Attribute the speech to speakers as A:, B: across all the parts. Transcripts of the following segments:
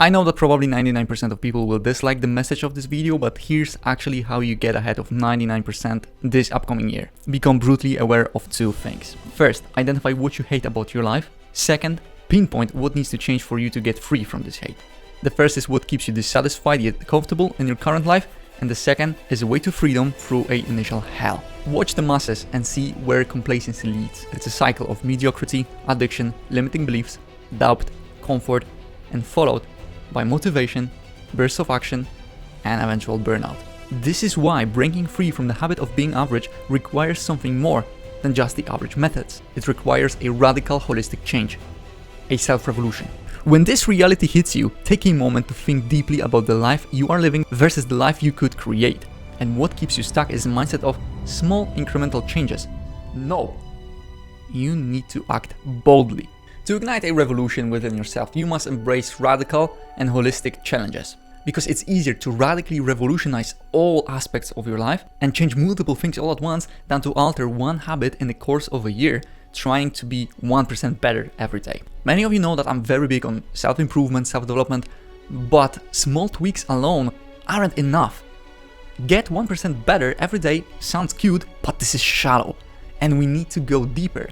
A: I know that probably 99% of people will dislike the message of this video, but here's actually how you get ahead of 99% this upcoming year. Become brutally aware of two things. First, identify what you hate about your life. Second, pinpoint what needs to change for you to get free from this hate. The first is what keeps you dissatisfied yet comfortable in your current life, and the second is a way to freedom through an initial hell. Watch the masses and see where complacency leads. It's a cycle of mediocrity, addiction, limiting beliefs, doubt, comfort, and followed by motivation, bursts of action, and eventual burnout. This is why breaking free from the habit of being average requires something more than just the average methods. It requires a radical holistic change, a self-revolution. When this reality hits you, take a moment to think deeply about the life you are living versus the life you could create. And what keeps you stuck is a mindset of small incremental changes. No, you need to act boldly. To ignite a revolution within yourself, you must embrace radical and holistic challenges. Because it's easier to radically revolutionize all aspects of your life and change multiple things all at once than to alter one habit in the course of a year, trying to be 1% better every day. Many of you know that I'm very big on self-improvement, self-development, but small tweaks alone aren't enough. Get 1% better every day sounds cute, but this is shallow, and we need to go deeper.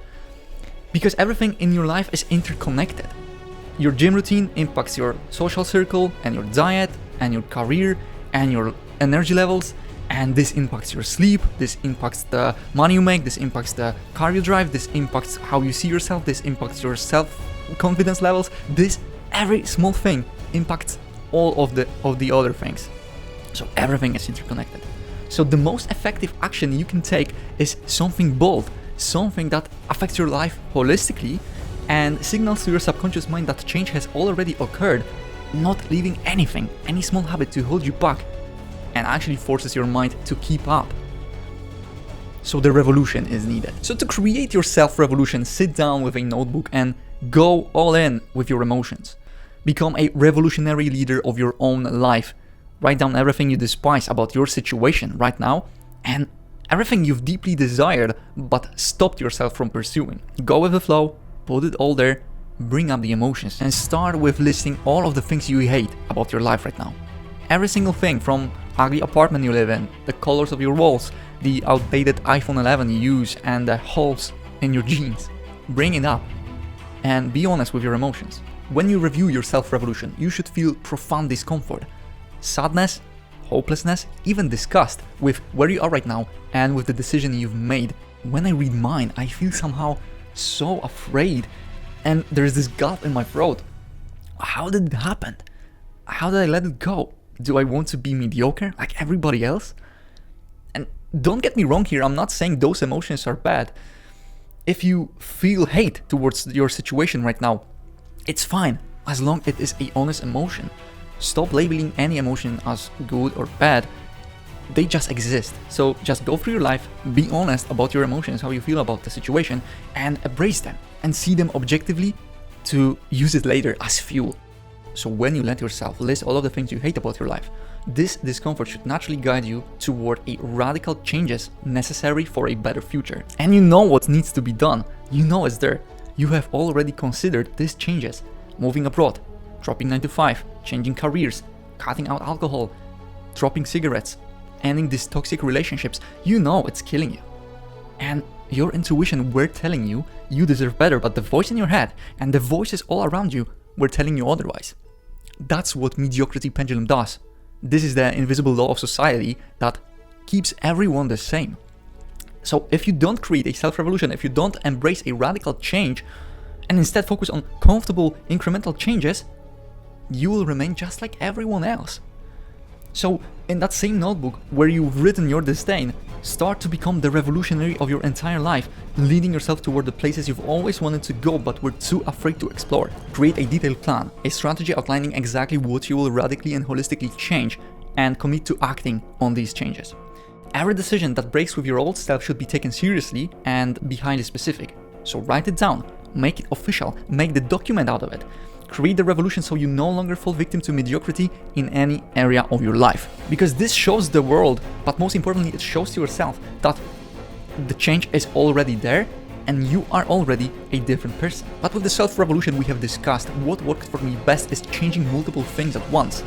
A: Because everything in your life is interconnected. Your gym routine impacts your social circle and your diet and your career and your energy levels, and this impacts your sleep, this impacts the money you make, this impacts the car you drive, this impacts how you see yourself, this impacts your self-confidence levels. Every small thing impacts all of the other things. So everything is interconnected. So the most effective action you can take is something bold, something that affects your life holistically and signals to your subconscious mind that change has already occurred, not leaving anything, any small habit to hold you back, and actually forces your mind to keep up. So the revolution is needed. So to create your self-revolution, sit down with a notebook and go all in with your emotions. Become a revolutionary leader of your own life. Write down everything you despise about your situation right now and everything you've deeply desired but stopped yourself from pursuing. Go with the flow, put it all there, bring up the emotions, and start with listing all of the things you hate about your life right now. Every single thing, from ugly apartment you live in, the colors of your walls, the outdated iPhone 11 you use, and the holes in your jeans. Bring it up and be honest with your emotions. When you review your self-revolution, you should feel profound discomfort, sadness, hopelessness, even disgust with where you are right now and with the decision you've made. When I read mine, I feel somehow so afraid and there's this gulp in my throat. How did it happen? How did I let it go? Do I want to be mediocre like everybody else? And don't get me wrong here, I'm not saying those emotions are bad. If you feel hate towards your situation right now, it's fine, as long as it is an honest emotion. Stop labeling any emotion as good or bad. They just exist. So just go through your life, be honest about your emotions, how you feel about the situation, and embrace them and see them objectively to use it later as fuel. So when you let yourself list all of the things you hate about your life, this discomfort should naturally guide you toward a radical changes necessary for a better future. And you know what needs to be done. You know it's there. You have already considered these changes. Moving abroad, dropping 9 to 5, changing careers, cutting out alcohol, dropping cigarettes, ending these toxic relationships. You know it's killing you. And your intuition were telling you you deserve better, but the voice in your head and the voices all around you were telling you otherwise. That's what mediocrity pendulum does. This is the invisible law of society that keeps everyone the same. So if you don't create a self-revolution, if you don't embrace a radical change, and instead focus on comfortable incremental changes, you will remain just like everyone else. So in that same notebook where you've written your disdain, start to become the revolutionary of your entire life, leading yourself toward the places you've always wanted to go but were too afraid to explore. Create a detailed plan, a strategy outlining exactly what you will radically and holistically change, and commit to acting on these changes. Every decision that breaks with your old self should be taken seriously and be highly specific. So write it down, make it official, make the document out of it. Create the revolution so you no longer fall victim to mediocrity in any area of your life. Because this shows the world, but most importantly, it shows to yourself that the change is already there and you are already a different person. But with the self-revolution we have discussed, what works for me best is changing multiple things at once.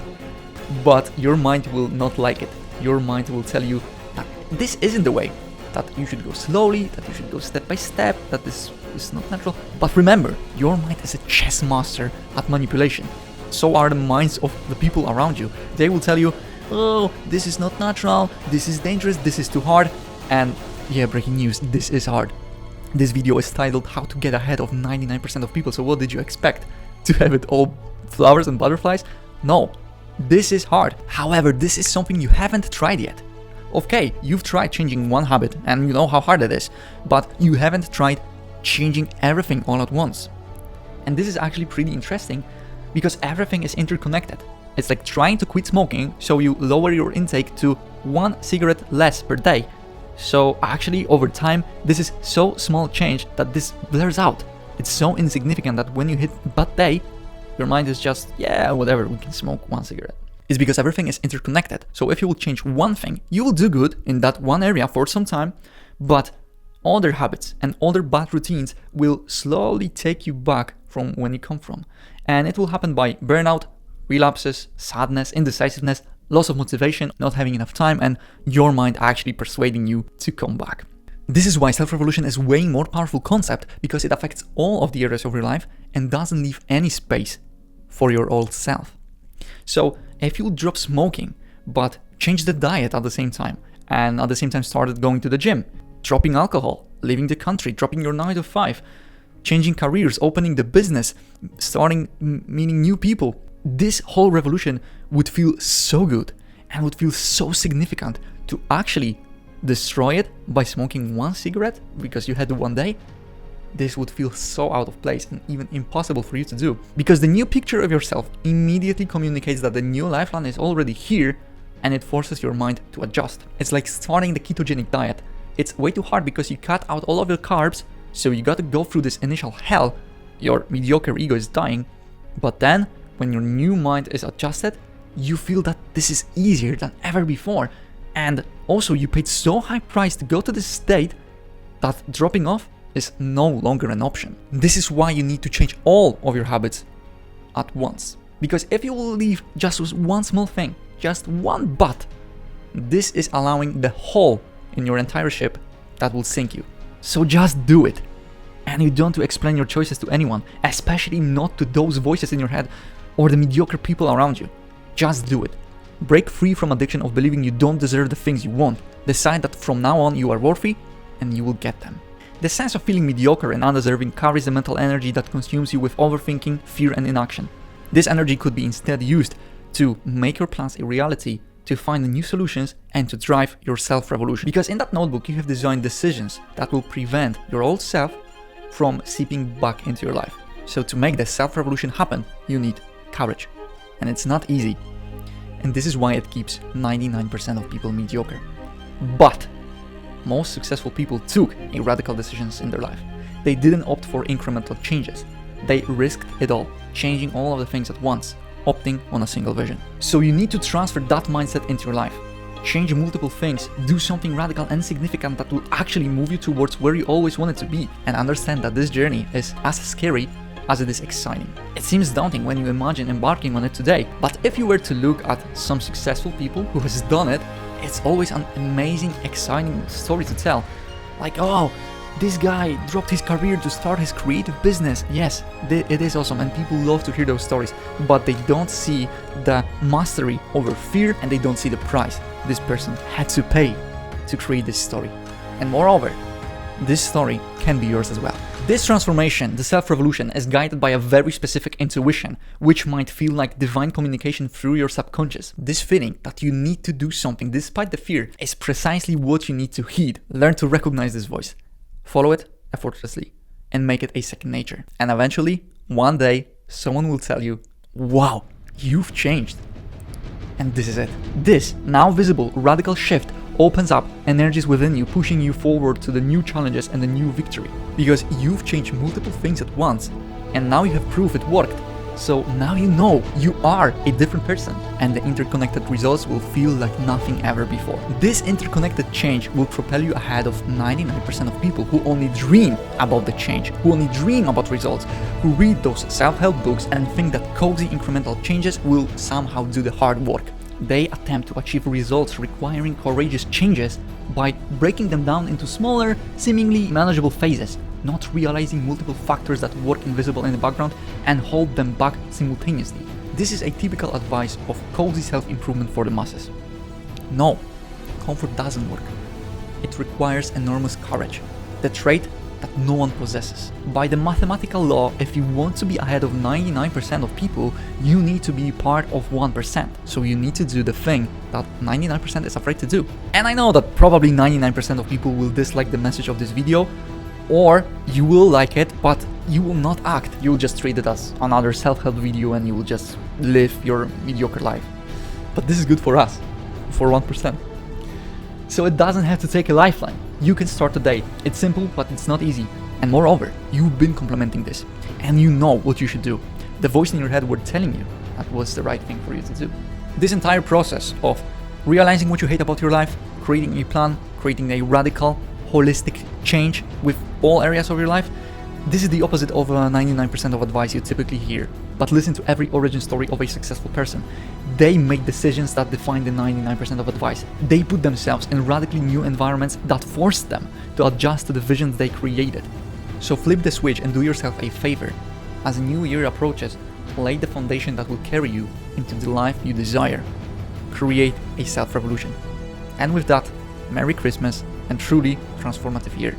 A: But your mind will not like it. Your mind will tell you that this isn't the way, that you should go slowly, that you should go step by step, that this is not natural. But remember, your mind is a chess master at manipulation. So are the minds of the people around you. They will tell you, oh, this is not natural, this is dangerous, this is too hard. And yeah, breaking news, this is hard. This video is titled How to Get Ahead of 99% of People. So what did you expect? To have it all flowers and butterflies? No, this is hard. However, this is something you haven't tried yet. Okay, you've tried changing one habit and you know how hard it is, but you haven't tried changing everything all at once. And this is actually pretty interesting because everything is interconnected. It's like trying to quit smoking, so you lower your intake to 1 cigarette less per day. So actually over time, this is so small change that this blurs out. It's so insignificant that when you hit bad day, your mind is just, yeah, whatever, we can smoke 1 cigarette. It's because everything is interconnected. So if you will change one thing, you will do good in that one area for some time, but other habits and other bad routines will slowly take you back from when you come from. And it will happen by burnout, relapses, sadness, indecisiveness, loss of motivation, not having enough time, and your mind actually persuading you to come back. This is why self-revolution is way more powerful concept, because it affects all of the areas of your life and doesn't leave any space for your old self. So if you drop smoking, but change the diet at the same time, and at the same time started going to the gym, dropping alcohol, leaving the country, dropping your 9 to 5, changing careers, opening the business, starting meeting new people, this whole revolution would feel so good and would feel so significant. To actually destroy it by smoking 1 cigarette because you had one day, this would feel so out of place and even impossible for you to do. Because the new picture of yourself immediately communicates that the new lifeline is already here, and it forces your mind to adjust. It's like starting the ketogenic diet. It's way too hard because you cut out all of your carbs, so you gotta go through this initial hell. Your mediocre ego is dying, but then when your new mind is adjusted, you feel that this is easier than ever before. And also you paid so high price to go to this state that dropping off is no longer an option. This is why you need to change all of your habits at once. Because if you will leave just with one small thing, just one but, this is allowing the hole in your entire ship that will sink you. So just do it. And you don't have to explain your choices to anyone, especially not to those voices in your head or the mediocre people around you. Just do it. Break free from addiction of believing you don't deserve the things you want. Decide that from now on you are worthy and you will get them. The sense of feeling mediocre and undeserving carries the mental energy that consumes you with overthinking, fear and inaction. This energy could be instead used to make your plans a reality, to find new solutions and to drive your self-revolution. Because in that notebook you have designed decisions that will prevent your old self from seeping back into your life. So to make the self-revolution happen, you need courage. And it's not easy. And this is why it keeps 99% of people mediocre. But most successful people took radical decisions in their life. They didn't opt for incremental changes. They risked it all, changing all of the things at once, opting on a single vision. So you need to transfer that mindset into your life. Change multiple things, do something radical and significant that will actually move you towards where you always wanted to be, and understand that this journey is as scary as it is exciting. It seems daunting when you imagine embarking on it today, but if you were to look at some successful people who has done it, it's always an amazing, exciting story to tell. Like, oh, this guy dropped his career to start his creative business. Yes, it is awesome and people love to hear those stories, but they don't see the mastery over fear and they don't see the price this person had to pay to create this story. And moreover, this story can be yours as well. This transformation, the self-revolution, is guided by a very specific intuition, which might feel like divine communication through your subconscious. This feeling that you need to do something despite the fear is precisely what you need to heed. Learn to recognize this voice, follow it effortlessly, and make it a second nature. And eventually, one day, someone will tell you, wow, you've changed. And this is it. This now visible radical shift opens up energies within you, pushing you forward to the new challenges and the new victory. Because you've changed multiple things at once, and now you have proof it worked. So now you know you are a different person, and the interconnected results will feel like nothing ever before. This interconnected change will propel you ahead of 99% of people who only dream about the change, who only dream about results, who read those self-help books and think that cozy incremental changes will somehow do the hard work. They attempt to achieve results requiring courageous changes by breaking them down into smaller, seemingly manageable phases, not realizing multiple factors that work invisible in the background and hold them back simultaneously. This is a typical advice of cozy self-improvement for the masses. No, comfort doesn't work. It requires enormous courage, the trait that no one possesses. By the mathematical law, if you want to be ahead of 99% of people, you need to be part of 1%. So you need to do the thing that 99% is afraid to do. And I know that probably 99% of people will dislike the message of this video, or you will like it, but you will not act. You will just treat it as another self-help video and you will just live your mediocre life. But this is good for us, for 1%. So it doesn't have to take a lifeline. You can start today. It's simple, but it's not easy. And moreover, you've been complementing this, and you know what you should do. The voice in your head were telling you that was the right thing for you to do. This entire process of realizing what you hate about your life, creating a plan, creating a radical, holistic change with all areas of your life, this is the opposite of 99% of advice you typically hear. But listen to every origin story of a successful person. They make decisions that define the 99% of advice. They put themselves in radically new environments that forced them to adjust to the visions they created. So flip the switch and do yourself a favor. As a new year approaches, lay the foundation that will carry you into the life you desire. Create a self-revolution. And with that, Merry Christmas and truly transformative year.